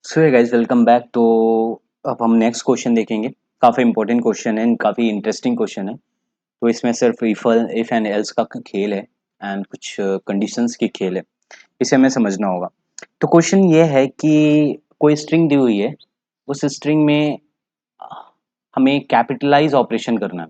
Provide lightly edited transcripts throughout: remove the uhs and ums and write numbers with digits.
So guys welcome back. तो अब हम नेक्स्ट क्वेश्चन देखेंगे। काफ़ी इंपॉर्टेंट क्वेश्चन है, काफ़ी इंटरेस्टिंग क्वेश्चन है। तो इसमें सिर्फ इफ एंड एल्स का खेल है एंड कुछ कंडीशंस की खेल है, इसे हमें समझना होगा। तो क्वेश्चन ये है कि कोई स्ट्रिंग दी हुई है, उस स्ट्रिंग में हमें कैपिटलाइज ऑपरेशन करना है।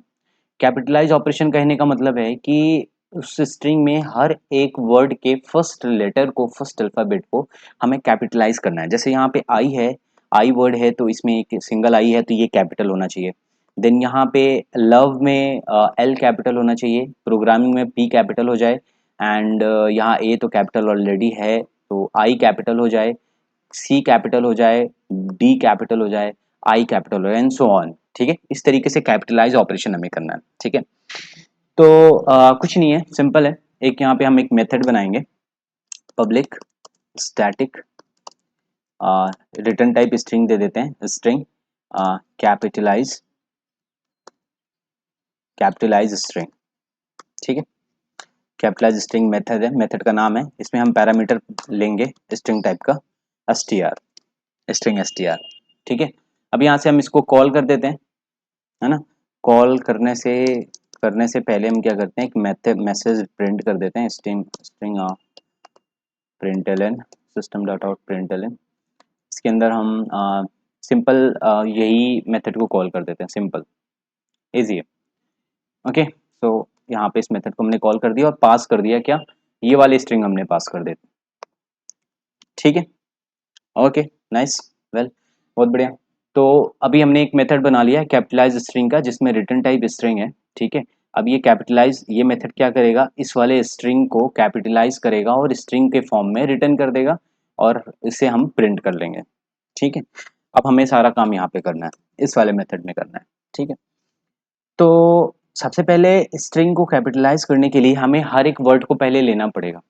कैपिटलाइज ऑपरेशन कहने का मतलब है कि उस स्ट्रिंग में हर एक वर्ड के फर्स्ट लेटर को, फर्स्ट अल्फ़ाबेट को हमें कैपिटलाइज करना है। जैसे यहाँ पे आई है, आई वर्ड है तो इसमें एक सिंगल आई है तो ये कैपिटल होना चाहिए। देन यहाँ पे लव में एल कैपिटल होना चाहिए, प्रोग्रामिंग में पी कैपिटल हो जाए, एंड यहाँ ए तो कैपिटल ऑलरेडी है तो आई कैपिटल हो जाए, सी कैपिटल हो जाए, डी कैपिटल हो जाए, आई कैपिटल हो जाए एंड सो ऑन। ठीक है, इस तरीके से कैपिटलाइज ऑपरेशन हमें करना है। ठीक है, तो कुछ नहीं है, सिंपल है। एक यहाँ पे हम एक मेथड बनाएंगे, public static return type string दे देते हैं, स्ट्रिंग कैपिटलाइज कैपिटलाइज स्ट्रिंग। ठीक है, कैपिटलाइज स्ट्रिंग मेथड है, मेथड का नाम है। इसमें हम पैरामीटर लेंगे स्ट्रिंग टाइप का str, स्ट्रिंग str। ठीक है, अब यहाँ से हम इसको कॉल कर देते हैं, है ना। कॉल करने से पहले हम क्या करते हैं, एक मैथड मैसेज प्रिंट कर देते हैं, string string println system dot out println. इसके अंदर हम सिंपल यही मेथड को कॉल कर देते हैं, सिंपल इजी है। ओके, सो यहाँ पे इस मेथड को हमने कॉल कर दिया और पास कर दिया क्या, ये वाली स्ट्रिंग हमने पास कर दी। ठीक है, ओके, नाइस, वेल, बहुत बढ़िया। तो अभी हमने एक मेथड बना लिया है कैपिटलाइज स्ट्रिंग का, जिसमें रिटर्न टाइप स्ट्रिंग है। ठीक है, अब ये कैपिटलाइज, ये मेथड क्या करेगा, इस वाले स्ट्रिंग को कैपिटलाइज करेगा और स्ट्रिंग के फॉर्म में रिटर्न कर देगा और इसे हम प्रिंट कर लेंगे। ठीक है, अब हमें सारा काम यहाँ पे करना है, इस वाले मेथड में करना है। ठीक है, तो सबसे पहले स्ट्रिंग को कैपिटलाइज करने के लिए हमें हर एक वर्ड को पहले लेना पड़ेगा,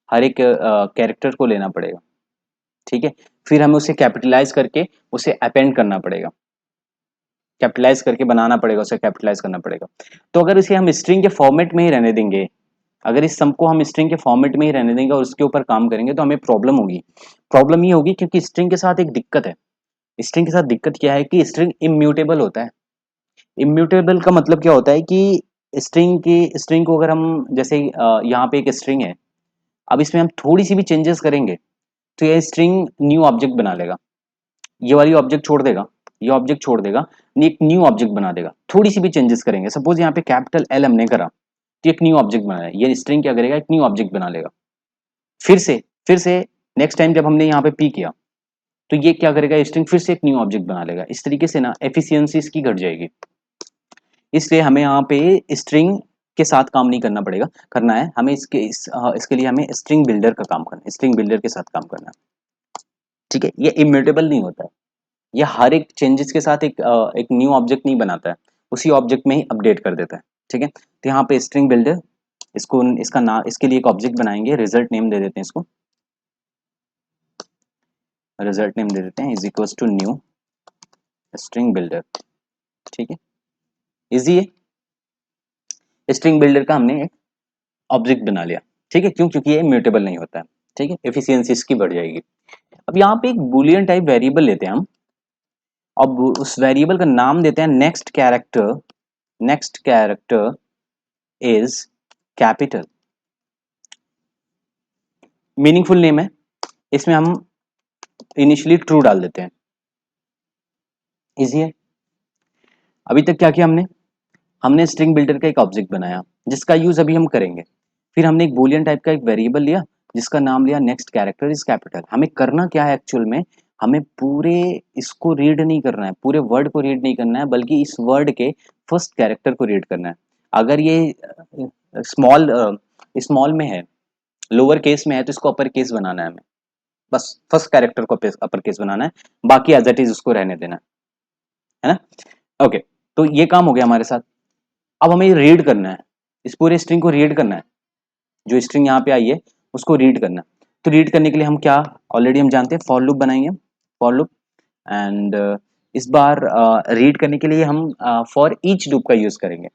हर एक कैरेक्टर को लेना पड़ेगा। ठीक है, फिर हमें उसे कैपिटलाइज करके उसे अपेंड करना पड़ेगा, कैपिटलाइज करके बनाना पड़ेगा, उसे कैपिटलाइज करना पड़ेगा। तो अगर इसे हम स्ट्रिंग के फॉर्मेट में ही रहने देंगे, अगर इस सम को हम स्ट्रिंग के फॉर्मेट में ही रहने देंगे और उसके ऊपर काम करेंगे तो हमें प्रॉब्लम होगी। प्रॉब्लम ये होगी क्योंकि स्ट्रिंग के साथ एक दिक्कत है। स्ट्रिंग के साथ दिक्कत क्या है कि स्ट्रिंग इम्यूटेबल होता है। इम्यूटेबल का मतलब क्या होता है कि स्ट्रिंग को अगर हम जैसे यहाँ पे एक स्ट्रिंग है, अब इसमें हम थोड़ी सी भी चेंजेस करेंगे तो ये स्ट्रिंग न्यू ऑब्जेक्ट बना लेगा, ये वाली ऑब्जेक्ट छोड़ देगा, ये ऑब्जेक्ट छोड़ देगा, एक न्यू ऑब्जेक्ट बना देगा। थोड़ी सी भी चेंजेस करेंगे, सपोज यहाँ पे कैपिटल एल हमने करा तो एक न्यू ऑब्जेक्ट बना है, ये स्ट्रिंग क्या करेगा, एक न्यू ऑब्जेक्ट बना लेगा। फिर से नेक्स्ट टाइम जब हमने यहाँ पे पी किया तो ये क्या करेगा, स्ट्रिंग फिर से एक न्यू ऑब्जेक्ट बना लेगा। इस तरीके से ना एफिशिएंसी इसकी घट जाएगी। इसलिए हमें यहाँ पे स्ट्रिंग के साथ काम नहीं करना पड़ेगा, करना है हमें इसके लिए हमें स्ट्रिंग बिल्डर का काम करना है, स्ट्रिंग बिल्डर के साथ काम करना है। ठीक है, ये इम्यूटेबल नहीं होता है, ये हर एक चेंजेस के साथ एक न्यू ऑब्जेक्ट नहीं बनाता है, उसी ऑब्जेक्ट में ही अपडेट कर देता है। ठीक है, तो यहाँ पे स्ट्रिंग बिल्डर, इसको इसका नाम, इसके लिए एक ऑब्जेक्ट बनाएंगे, रिजल्ट नेम दे देते हैं इसको, रिजल्ट नेम दे देते हैं is equals to new string builder. ठीक है, इजी है, स्ट्रिंग बिल्डर का हमने एक ऑब्जेक्ट बना लिया। ठीक है, क्यों, क्योंकि ये इम्यूटेबल नहीं होता है। ठीक है, एफिशिएंसी इसकी बढ़ जाएगी। अब यहाँ पे एक बुलियन टाइप वेरिएबल लेते हैं हम, अब उस वेरिएबल का नाम देते हैं next character, next character is capital, meaningful name है। इसमें हम इनिशियली ट्रू डाल देते हैं, इजी है। अभी तक क्या किया हमने, हमने स्ट्रिंग बिल्डर का एक ऑब्जेक्ट बनाया जिसका यूज अभी हम करेंगे। फिर हमने एक बूलियन टाइप का एक वेरिएबल लिया जिसका नाम लिया नेक्स्ट कैरेक्टर इज कैपिटल। हमें करना क्या है एक्चुअल में, हमें पूरे इसको रीड नहीं करना है, पूरे वर्ड को रीड नहीं करना है, बल्कि इस वर्ड के फर्स्ट कैरेक्टर को रीड करना है। अगर ये स्मॉल स्मॉल में है, लोअर केस में है, तो इसको अपर केस बनाना है हमें, बस फर्स्ट कैरेक्टर को अपर केस बनाना है, बाकी एज इट इज उसको रहने देना है ना। ओके, तो ये काम हो गया हमारे साथ। अब हमें रीड करना है, इस पूरे स्ट्रिंग को रीड करना है, जो स्ट्रिंग यहाँ पे आई है उसको रीड करना है। तो रीड करने के लिए हम क्या, ऑलरेडी हम जानते हैं फॉर लूप बनाएंगे, फॉर लूप, एंड इस बार रीड करने के लिए हम फॉर ईच लूप का यूज करेंगे।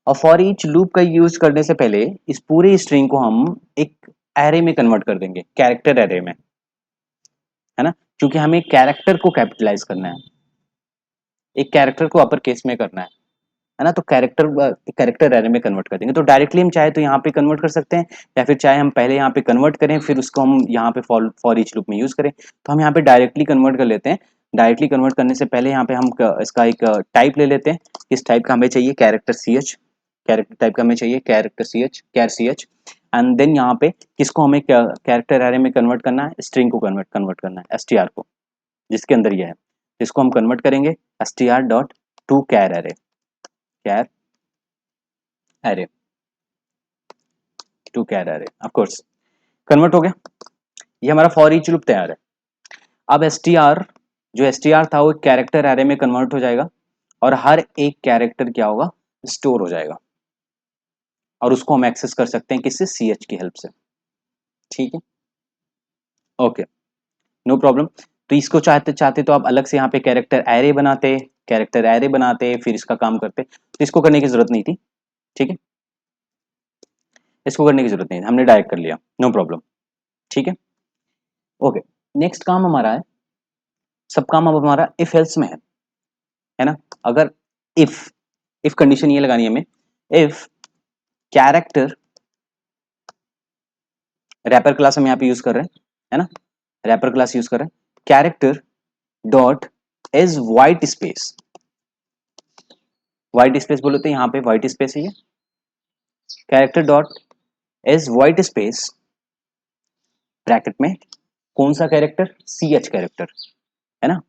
और फॉर ईच लूप का यूज करने से पहले इस पूरे स्ट्रिंग को हम एक एरे में कन्वर्ट कर देंगे, कैरेक्टर एरे में, है ना। क्योंकि हमें कैरेक्टर को कैपिटलाइज करना है, एक कैरेक्टर को अपर केस में करना है ना, तो कैरेक्टर एरे में कन्वर्ट कर देंगे। तो डायरेक्टली हम चाहे तो यहाँ पे कन्वर्ट कर सकते हैं, या फिर चाहे हम पहले यहाँ पे कन्वर्ट करें फिर उसको हम यहाँ पे फॉर ईच लूप में यूज करें। तो हम यहाँ पे डायरेक्टली कन्वर्ट कर लेते हैं। डायरेक्टली कन्वर्ट करने से पहले यहाँ पे हम इसका एक टाइप ले लेते हैं। किस टाइप का हमें चाहिए, कैरेक्टर सी एच, कैरेक्टर टाइप का हमें चाहिए character C h, car c H. And then यहाँ पे किसको हमें कैरेक्टर एरे में कन्वर्ट करना है, स्ट्रिंग को कन्वर्ट करना है, एस टी आर को, जिसके अंदर ये है। इसको हम कन्वर्ट करेंगे S T R dot to char array, char array to char array. Of course convert हो गया, ये हमारा फॉर ईच लूप तैयार है। अब str, जो str था वो कैरेक्टर एरे में कन्वर्ट हो जाएगा और हर एक कैरेक्टर क्या होगा, स्टोर हो जाएगा, और उसको हम एक्सेस कर सकते हैं किससे, ch की हेल्प से। ठीक है, ओके, नो प्रॉब्लम। तो इसको चाहते चाहते तो आप अलग से यहाँ पे कैरेक्टर एरे बनाते फिर इसका काम करते, तो इसको करने की जरूरत नहीं थी। ठीक है, इसको करने की जरूरत नहीं थी, हमने डायरेक्ट कर लिया, नो प्रॉब्लम। ठीक है, ओके। नेक्स्ट काम हमारा है, सब काम अब हमारा इफ एल्स में है ना। अगर इफ कंडीशन ये लगानी है हमें, इफ कैरेक्टर, रैपर क्लास हम यहाँ पे यूज कर रहे हैं, है ना, रैपर क्लास यूज कर रहे हैं, character dot is white space, white space बोले तो यहाँ पे वाइट स्पेस है, ये character dot is white space bracket में कौन सा कैरेक्टर, सी एच कैरेक्टर, है ना।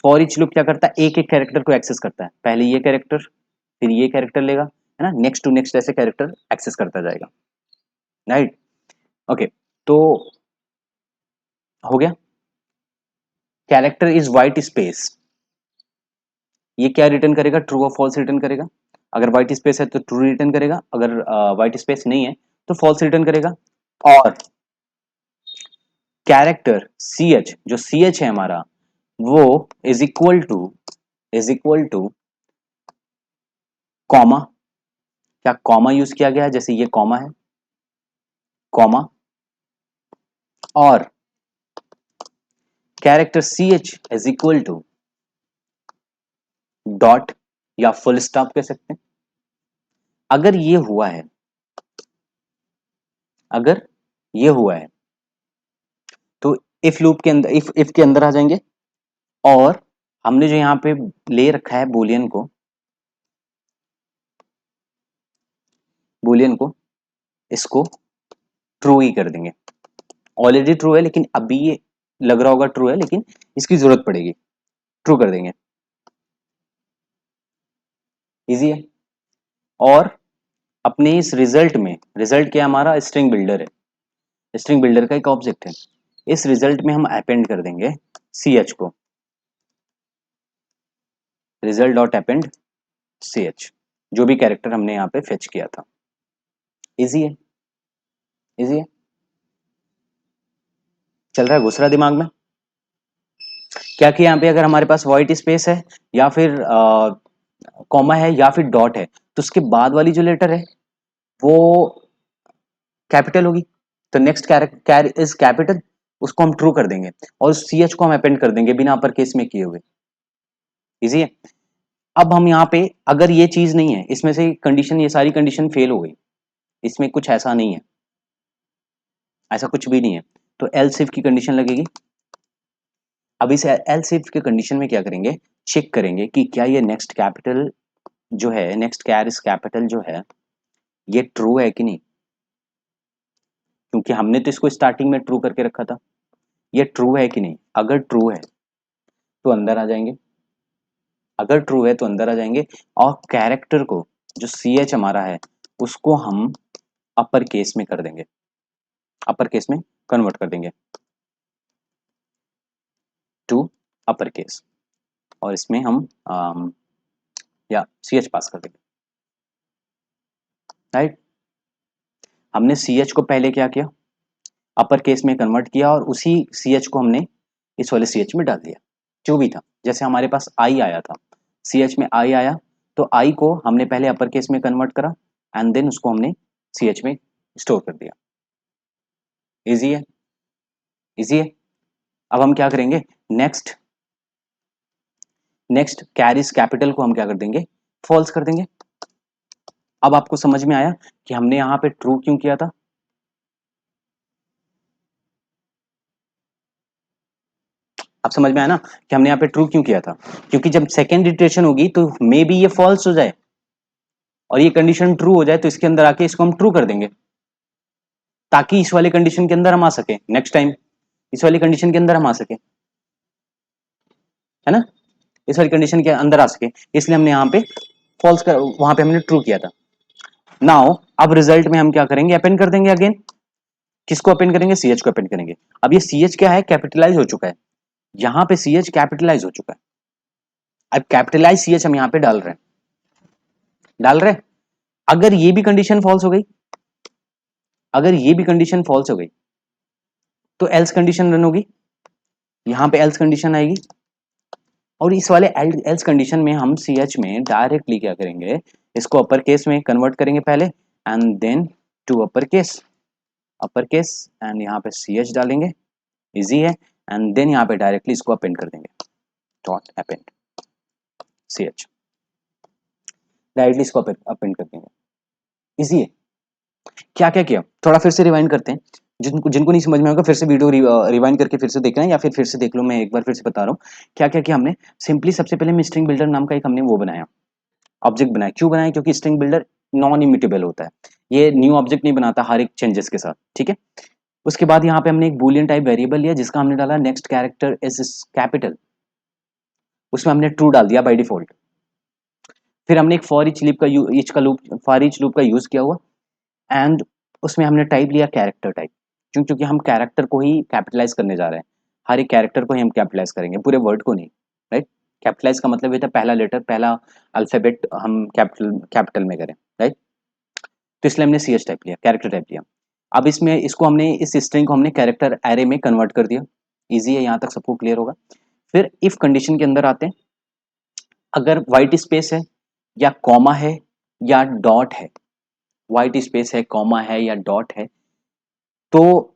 फॉर ईच लूप क्या करता है, एक एक कैरेक्टर को एक्सेस करता है, पहले ये कैरेक्टर फिर ये कैरेक्टर लेगा, है ना, नेक्स्ट टू नेक्स्ट ऐसे कैरेक्टर एक्सेस करता जाएगा, राइट। ओके, तो हो गया, कैरेक्टर इज वाइट स्पेस, ये क्या रिटर्न करेगा, ट्रू और फॉल्स रिटर्न करेगा। अगर वाइट स्पेस है तो ट्रू रिटर्न करेगा, अगर वाइट स्पेस नहीं है तो फॉल्स रिटर्न करेगा। और कैरेक्टर सी एच, जो सी एच है हमारा, वो इज इक्वल टू कॉमा, क्या कॉमा यूज किया गया है, जैसे ये कॉमा है, कॉमा, और character C H is equal to dot या फुल स्टॉप कह सकते हैं। अगर ये हुआ है, अगर ये हुआ है तो इफ लूप के अंदर, इफ के अंदर आ जाएंगे, और हमने जो यहाँ पे ले रखा है बूलियन को, इसको ट्रू ही कर देंगे। ऑलरेडी ट्रू है लेकिन अभी ये लग रहा होगा ट्रू है, लेकिन इसकी जरूरत पड़ेगी, ट्रू कर देंगे, इजी है। और अपने इस रिजल्ट में, रिजल्ट क्या हमारा, स्ट्रिंग बिल्डर है, स्ट्रिंग बिल्डर का एक ऑब्जेक्ट है, इस रिजल्ट में हम अपेंड कर देंगे सी एच को, रिजल्ट डॉट अपेंड सी एच, जो भी कैरेक्टर हमने यहाँ पे फेच किया था। इजी है, इजी है, चल रहा है, घुस रहा दिमाग में। क्या कि यहाँ पे अगर हमारे पास व्हाइट स्पेस है या फिर कॉमा है या फिर डॉट है, तो उसके बाद वाली जो लेटर है वो कैपिटल होगी, तो नेक्स्ट कैर इज कैपिटल, उसको हम ट्रू कर देंगे और सी एच को हम अपेंड कर देंगे बिना अपर केस में किए हुए। इजी है। अब हम यहाँ पे अगर ये चीज नहीं है, इसमें से कंडीशन, ये सारी कंडीशन फेल हो गई, इसमें कुछ ऐसा नहीं है, ऐसा कुछ भी नहीं है, तो एल्स इफ की कंडीशन लगेगी। अब इस एल्स इफ के कंडीशन में क्या करेंगे, चेक करेंगे कि क्या ये नेक्स्ट कैपिटल जो है, नेक्स्ट कैर इज कैपिटल जो है, ये ट्रू है कि नहीं, क्योंकि हमने तो इसको स्टार्टिंग में ट्रू करके रखा था, ये ट्रू है कि नहीं। अगर ट्रू है तो अंदर आ जाएंगे, अगर ट्रू है तो अंदर आ जाएंगे, और कैरेक्टर को जो सी एच हमारा है उसको हम अपर केस में कर देंगे, अपर केस में कन्वर्ट कर देंगे टू अपर केस, और इसमें हम या सी एच पास कर देंगे, राइट। हमने सी एच को पहले क्या किया, अपर केस में कन्वर्ट किया, और उसी सी एच को हमने इस वाले सी एच में डाल दिया, जो भी था। जैसे हमारे पास आई आया था, सी एच में आई आया, तो आई को हमने पहले अपर केस में कन्वर्ट करा एंड देन उसको हमने सी एच में स्टोर कर दिया। इजी है, इजी है। अब हम क्या करेंगे, नेक्स्ट कैरिज कैपिटल को हम क्या कर देंगे, फॉल्स कर देंगे। अब आपको समझ में आया कि हमने यहां पे ट्रू क्यों किया था। अब समझ में आया ना कि हमने यहाँ पे ट्रू क्यों किया था, क्योंकि जब सेकेंड इटरेशन होगी तो मे बी ये फॉल्स हो जाए और ये कंडीशन ट्रू हो जाए, तो इसके अंदर आके इसको हम ट्रू कर देंगे ताकि इस वाले कंडीशन के अंदर हम आ सके, नेक्स्ट टाइम इस वाली कंडीशन के अंदर हम आ सके, है ना, इस वाली कंडीशन के अंदर आ सके, इसलिए हमने यहाँ पे फॉल्स कर, वहां पे हमने ट्रू किया था। नाउ अब रिजल्ट में हम क्या करेंगे, अपेंड कर देंगे अगेन। किसको अपेंड करेंगे, सी एच को अपेंड करेंगे। अब ये सी एच क्या है, कैपिटलाइज हो चुका है, यहां पे सी एच कैपिटलाइज हो चुका है। अब कैपिटलाइज सी एच हम यहां पे डाल रहे हैं। अगर ये भी कंडीशन फॉल्स हो गई, अगर ये भी कंडीशन फॉल्स हो गई तो एल्स कंडीशन रन होगी, यहां पे एल्स कंडीशन आएगी, और इस वाले एल्स कंडीशन में हम सी एच में डायरेक्टली क्या करेंगे, इसको अपर केस में कन्वर्ट करेंगे पहले, and then to upper case एंड यहाँ पे सी एच डालेंगे, इजी है, एंड देन यहाँ पे डायरेक्टली इसको अपेंड कर देंगे, डॉट अपेंड सी एच, डायरेक्टली इसको अपेंड कर देंगे, इजी है। क्या क्या किया, थोड़ा फिर से रिवाइंड करते हैं, जिनको जिनको नहीं समझ में होगा फिर से वीडियो रिवाइंड करके फिर से देखना है, या फिर से देख लो, मैं एक बार फिर से बता रहा हूँ क्या क्या किया हमने। सिंपली सबसे पहले स्ट्रिंग बिल्डर नाम का एक हमने वो बनाया, ऑब्जेक्ट बनाया। क्यों बनाया, क्योंकि स्ट्रिंग बिल्डर नॉन इमिटेबल होता है, ये न्यू ऑब्जेक्ट नहीं बनाता हर एक चेंजेस के साथ, ठीक है। उसके बाद यहाँ पे हमने एक बूलियन टाइप वेरिएबल लिया जिसका हमने डाला नेक्स्ट कैरेक्टर इज कैपिटल, उसमें हमने ट्रू डाल दिया बाय डिफॉल्ट। फिर हमने एक फॉर ईच लूप का फॉर ईच लूप का यूज किया हुआ, एंड उसमें हमने टाइप लिया कैरेक्टर टाइप, क्योंकि हम कैरेक्टर को ही कैपिटलाइज करने जा रहे हैं, हर एक कैरेक्टर को ही हम कैपिटलाइज करेंगे, पूरे वर्ड को नहीं, राइट। कैपिटलाइज का मतलब ये था पहला लेटर, पहला अल्फाबेट हम कैपिटल कैपिटल में करें, राइट। तो इसलिए हमने सी एच टाइप लिया, कैरेक्टर टाइप लिया। अब इसमें इसको हमने इस स्ट्रिंग को हमने कैरेक्टर एरे में कन्वर्ट कर दिया, इजी है, यहाँ तक सबको क्लियर होगा। फिर इफ कंडीशन के अंदर आते हैं, अगर व्हाइट स्पेस है या कॉमा है या डॉट है, व्हाइट स्पेस है, कॉमा है या डॉट है, तो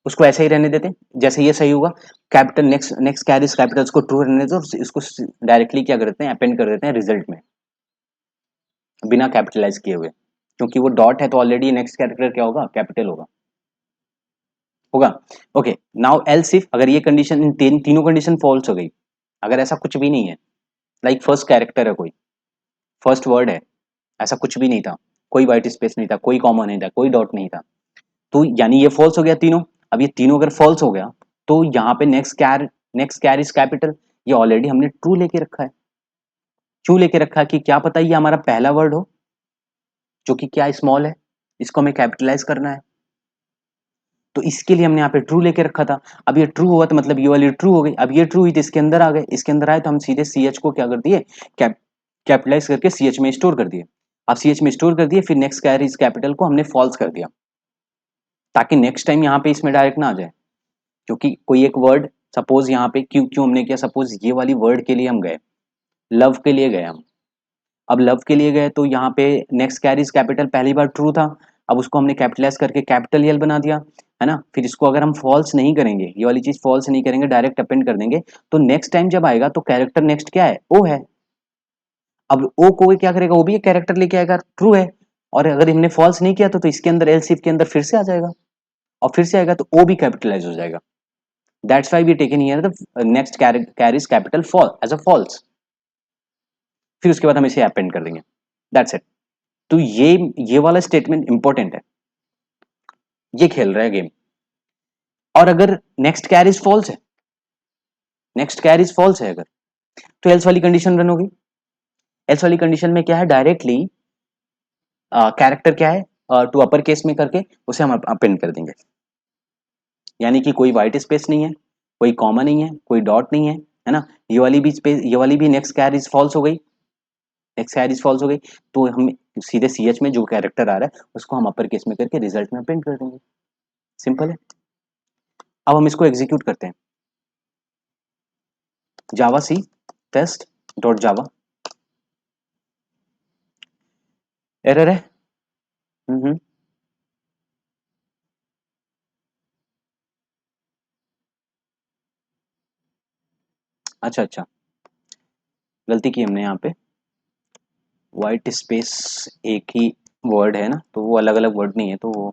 उसको ऐसे ही रहने देते हैं जैसे ये सही होगा। Capital next next carriage Capitals को ट्रू रहने देते हैं, इसको डायरेक्टली क्या करते हैं, अपेंड कर देते हैं रिजल्ट में, बिना कैपिटलाइज किए हुए, क्योंकि वो डॉट है तो ऑलरेडी नेक्स्ट कैरेक्टर क्या होगा, कैपिटल होगा। ओके, नाउ एल्स इफ, अगर ये कंडीशन इन तीनों कंडीशन फॉल्स हो गई, अगर ऐसा कुछ भी नहीं है, लाइक फर्स्ट कैरेक्टर है कोई, फर्स्ट वर्ड है, ऐसा कुछ भी नहीं था, कोई व्हाइट स्पेस नहीं था, कोई कॉमा नहीं था, कोई डॉट नहीं था, तो यानी ये फॉल्स हो गया तीनों। अब ये तीनों अगर फॉल्स हो गया तो यहाँ पे नेक्स्ट कैर इज कैपिटल, ये ऑलरेडी हमने ट्रू लेके रखा है। क्यों लेके रखा है, कि क्या पता ये हमारा पहला वर्ड हो जो कि क्या स्मॉल है, इसको हमें कैपिटलाइज करना है, तो इसके लिए हमने यहाँ पे ट्रू लेके रखा था। अब ये ट्रू हुआ तो मतलब ये वाली ट्रू हो गई, अब ये ट्रू हुई तो इसके अंदर आ गए, इसके अंदर आए तो हम सीधे सी एच को क्या कर दिए, कैपिटलाइज करके सी एच में स्टोर कर दिए। अब सी एच में स्टोर कर दिए, फिर नेक्स्ट कैर इज कैपिटल को हमने फॉल्स कर दिया, ताकि नेक्स्ट टाइम यहाँ पे इसमें डायरेक्ट ना आ जाए, क्योंकि कोई एक वर्ड, सपोज यहाँ पे क्यों क्यों हमने किया, सपोज ये वाली वर्ड के लिए हम गए, लव के लिए गए हम, अब लव के लिए गए तो यहाँ पे नेक्स्ट कैरीज कैपिटल पहली बार ट्रू था, अब उसको हमने कैपिटलाइज करके कैपिटल यल बना दिया, है ना। फिर इसको अगर हम फॉल्स नहीं करेंगे, ये वाली चीज फॉल्स नहीं करेंगे, डायरेक्ट अपेंड कर देंगे, तो नेक्स्ट टाइम जब आएगा तो कैरेक्टर नेक्स्ट क्या है, ओ है। अब ओ को क्या करेगा, वो भी एक कैरेक्टर लेके आएगा, ट्रू है, और अगर हमने फॉल्स नहीं किया तो इसके अंदर एल्स इफ के अंदर फिर से आ जाएगा, और फिर से आएगा तो ओ भी कैपिटलाइज हो जाएगा। That's why we taken here the next carries capital fall as a false, फिर उसके बाद हम इसे अपेंड कर देंगे, दैट्स इट। तो ये वाला स्टेटमेंट इंपॉर्टेंट है, ये खेल रहा है गेम। और अगर नेक्स्ट कैरीज फॉल्स है, नेक्स्ट कैरीज फॉल्स है अगर, तो एल्स वाली कंडीशन रन होगी। एल्स वाली कंडीशन में क्या है, डायरेक्टली कैरेक्टर क्या है, टू अपर केस में करके उसे हम अपेंड कर देंगे, यानी कि कोई व्हाइट स्पेस नहीं है, कोई कॉमा नहीं है, कोई डॉट नहीं है ना। ये वाली भी स्पेस, ये वाली भी नेक्स्ट कैरीज फॉल्स हो गई, नेक्स्ट कैरीज फॉल्स हो गई, तो हम सीधे सी एच में जो कैरेक्टर आ रहा है उसको हम अपर केस में करके रिजल्ट में अपेंड कर देंगे, सिंपल है। अब हम इसको एग्जीक्यूट करते हैं, जावा सी टेस्ट डॉट जावा, एरर है, हम्म, अच्छा अच्छा, गलती की हमने यहाँ पे, वाइट स्पेस एक ही वर्ड है ना, तो वो अलग अलग वर्ड नहीं है, तो वो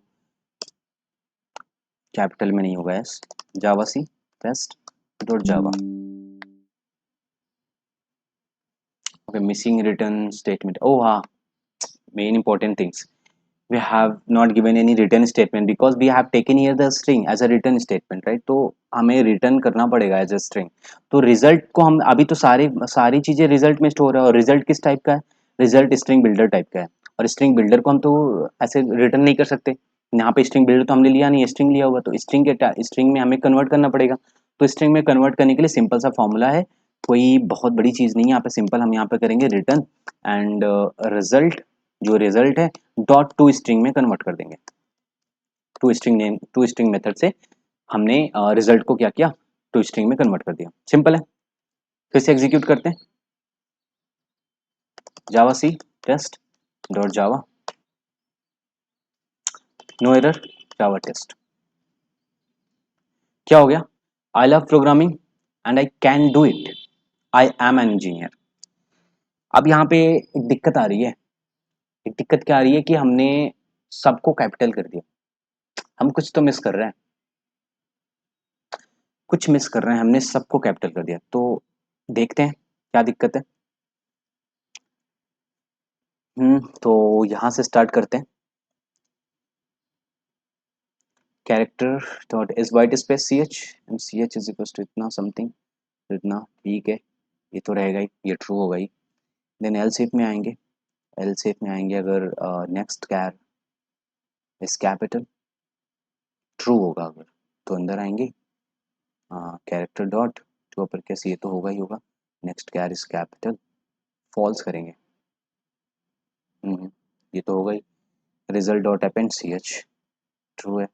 कैपिटल में नहीं होगा। S Java C test dot Java. Okay, missing return statement. Oh हाँ, main important things, we have not given any written statement because we have taken here the string as a written statement, right? तो हमें return करना पड़ेगा as a string. तो result को हम अभी तो सारी चीजें रिजल्ट में स्टोर है, और रिजल्ट किस टाइप का है? रिजल्ट स्ट्रिंग बिल्डर टाइप का है, और स्ट्रिंग बिल्डर को हम तो ऐसे रिटर्न नहीं कर सकते। यहाँ पे स्ट्रिंग बिल्डर तो हमने लिया नहीं, स्ट्रिंग लिया हुआ, तो स्ट्रिंग में हमें कन्वर्ट करना पड़ेगा। तो स्ट्रिंग में कन्वर्ट करने के लिए सिंपल सा फॉर्मूला है, कोई बहुत बड़ी चीज नहीं है यहाँ पे, सिंपल हम यहाँ पे करेंगे रिटर्न एंड रिजल्ट, जो रिजल्ट है डॉट टू स्ट्रिंग में कन्वर्ट कर देंगे। टू स्ट्रिंग मेथड से हमने रिजल्ट को क्या किया, टू स्ट्रिंग में कन्वर्ट कर दिया। सिंपल है, फिर से एग्जीक्यूट करते हैं, Java C test dot Java, no error, Java test. क्या हो गया? I love programming and I can do it, I am an engineer. अब यहाँ पे एक दिक्कत आ रही है। एक दिक्कत क्या आ रही है कि हमने सबको कैपिटल कर दिया, हम कुछ तो मिस कर रहे हैं, कुछ मिस कर रहे हैं, हमने सबको कैपिटल कर दिया। तो देखते हैं क्या दिक्कत है। तो यहाँ से स्टार्ट करते हैं। Character dot is white space C H, and C H is equal to इतना समथिंग, इतना, ठीक है, ये तो रहेगा ही, ये ट्रू होगा ही। देन एल शेप में आएंगे, एल शेप में आएंगे अगर next char is capital, true होगा अगर, तो अंदर आएंगे। Character dot to upper case, ये तो होगा ही होगा, next char is capital, false करेंगे। ये तो होगा ही। रिजल्ट डॉट अपेंड सी एच, ट्रू है।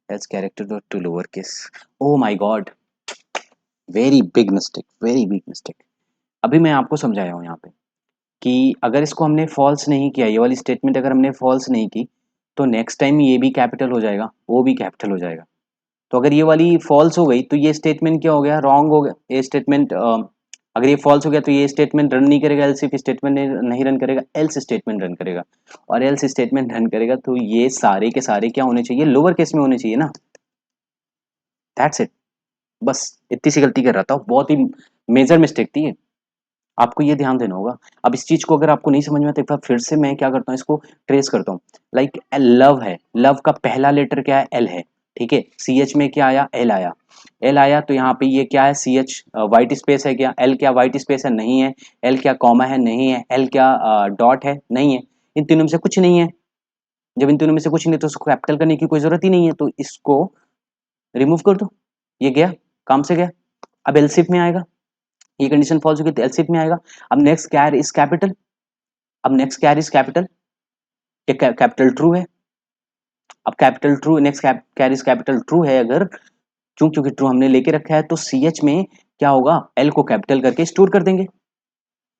Else character dot to lower case, oh my god, very big mistake, very big mistake. अभी मैं आपको समझाया हूँ यहाँ पे कि अगर इसको हमने फॉल्स नहीं किया, ये वाली स्टेटमेंट अगर हमने फॉल्स नहीं की, तो नेक्स्ट टाइम ये भी कैपिटल हो जाएगा, वो भी कैपिटल हो जाएगा। तो अगर ये वाली फॉल्स हो गई तो ये स्टेटमेंट क्या हो गया, रॉन्ग हो गया। ये स्टेटमेंट अगर ये फॉल्स हो गया तो ये स्टेटमेंट रन नहीं करेगा, एल्स इफ स्टेटमेंट नहीं रन करेगा, एल्स स्टेटमेंट रन करेगा, और एल्स स्टेटमेंट रन करेगा तो ये सारे के सारे क्या होने चाहिए, लोअर केस में होने चाहिए ना। दैट्स इट, बस इतनी सी गलती कर रहा था, बहुत ही मेजर मिस्टेक थी ये, आपको ये ध्यान देना होगा। अब इस चीज को अगर आपको नहीं समझ में आता, एक बार फिर से मैं क्या करता हूँ, इसको ट्रेस करता हूँ। लाइक लव है, लव का पहला लेटर क्या है, एल है, ठीक है। सी एच में क्या आया, एल आया, एल आया, तो यहाँ पे ये क्या है, सी एच वाइट स्पेस है क्या, एल क्या वाइट स्पेस है, नहीं है। एल क्या कॉमा है, नहीं है। एल क्या डॉट है, नहीं है। इन तीनों में से कुछ नहीं है। जब इन तीनों में से कुछ नहीं, तो उसको कैपिटल करने की कोई जरूरत ही नहीं है, तो इसको रिमूव कर दो, ये गया, काम से गया। अब एलसिफ में आएगा, ये कंडीशन फॉल्स होगी तो एलसिफ में आएगा। अब नेक्स्ट कैर इज कैपिटल, अब नेक्स्ट कैर इज कैपिटल, ये कैपिटल ट्रू है। अब capital true, next char is capital true है अगर, क्यों, क्योंकि ट्रू हमने लेके रखा है, तो सी एच में क्या होगा, एल को कैपिटल करके स्टोर कर देंगे।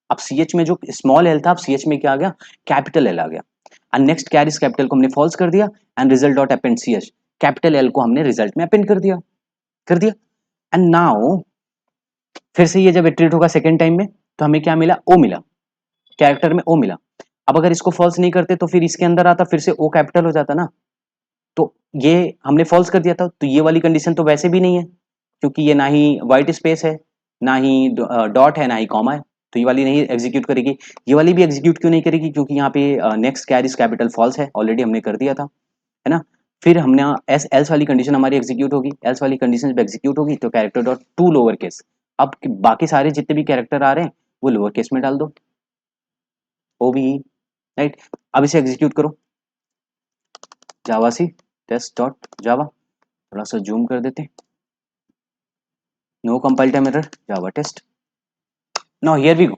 अब सी एच में जो स्मॉल एल था, अब सी एच में क्या आ गया, कैपिटल एल आ गया। And next char is capital को हमने फॉल्स कर दिया, and result dot append C H, capital L को हमने रिजल्ट में अपेंड कर दिया, कर दिया। एंड नाउ फिर से ये जब इटरेट होगा सेकेंड टाइम में, तो हमें क्या मिला, ओ मिला, कैरेक्टर में ओ मिला। अब अगर इसको फॉल्स नहीं करते तो फिर इसके अंदर आता, फिर से ओ कैपिटल हो जाता ना। तो ये हमने फॉल्स कर दिया था, तो ये वाली कंडीशन तो वैसे भी नहीं है, क्योंकि ये ना ही व्हाइट स्पेस है, ना ही डॉट है, ना ही कॉमा है, तो ये वाली नहीं एग्जीक्यूट करेगी। ये वाली भी एग्जीक्यूट क्यों नहीं करेगी, क्योंकि यहाँ पे नेक्स्ट कैरिज कैपिटल फॉल्स है, ऑलरेडी हमने कर दिया था, है ना। फिर हमने एस एल्स वाली कंडीशन हमारी एग्जीक्यूट होगी, एल्स वाली कंडीशन जब एग्जीक्यूट होगी तो character dot to lower case. अब बाकी सारे जितने भी कैरेक्टर आ रहे हैं वो लोअर केस में डाल दो, ओ भी, राइट। अब इसे एग्जीक्यूट करो, जावा सी टेस्ट डॉट जावा, थोड़ा सा जूम कर देते, no compile time error, Java test, now here we go.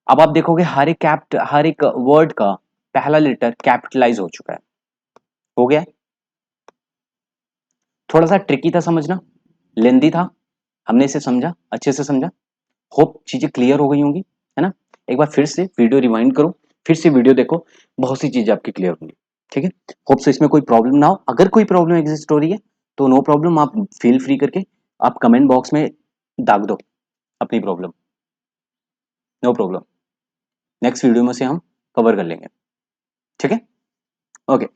अब आप देखोगे हर एक वर्ड का पहला लेटर कैपिटलाइज हो चुका है, हो गया। थोड़ा सा ट्रिकी था समझना, लेंदी था, हमने इसे समझा, अच्छे से समझा। होप चीजें क्लियर हो गई होंगी, है ना। एक बार फिर से वीडियो रिवाइंड करो, फिर से वीडियो देखो, बहुत सी चीजें आपकी क्लियर होंगी, ठीक है। होप से इसमें कोई प्रॉब्लम ना हो, अगर कोई प्रॉब्लम एग्जिस्ट हो रही है तो नो प्रॉब्लम, आप फील फ्री करके आप कमेंट बॉक्स में दाग दो अपनी problem, no problem. Next video में से हम कवर कर लेंगे, ठीक है। ओके।